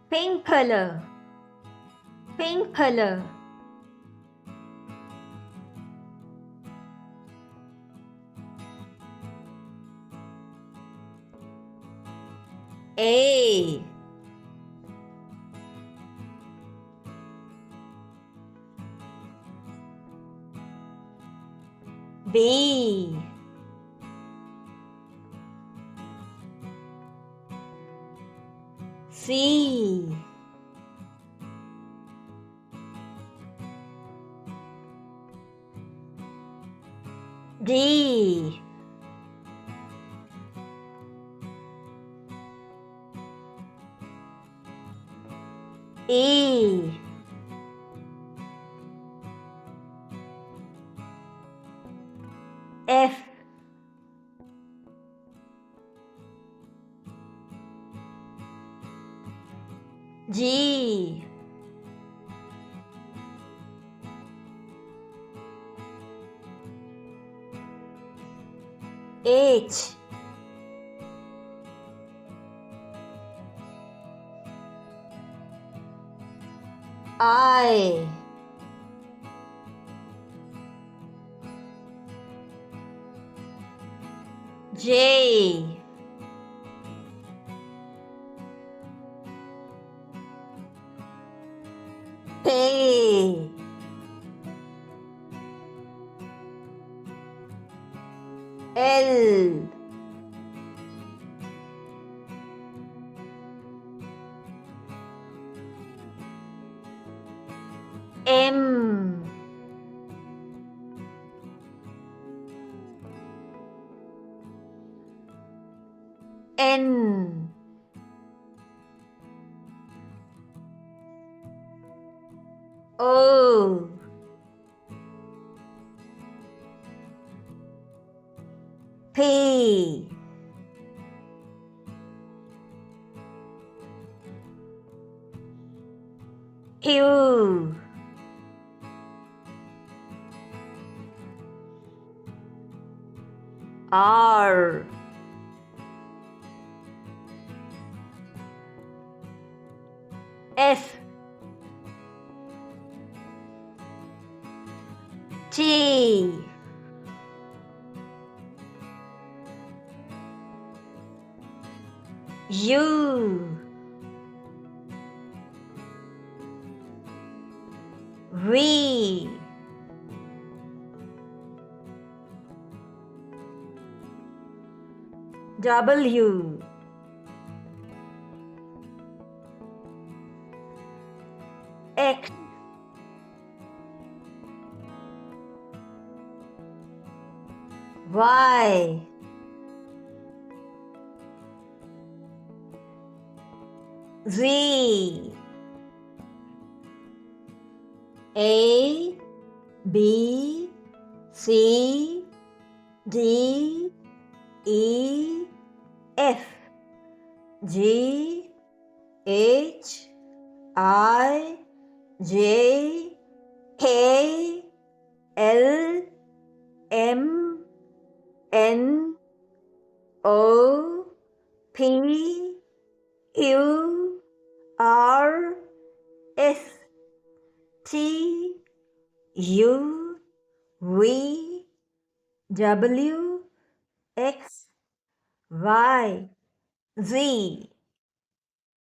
pink color, pink color. A, B, C, D, E, F, G, H, I, J, K, L, M, N, O, P, Q, R, S, T, U, V, W, X, Y, Z, A, B, C, D, E, F, G, H, I, J, K, L, M, N, O, P, Q, R, S, T, U, V, W, X, Y, Z.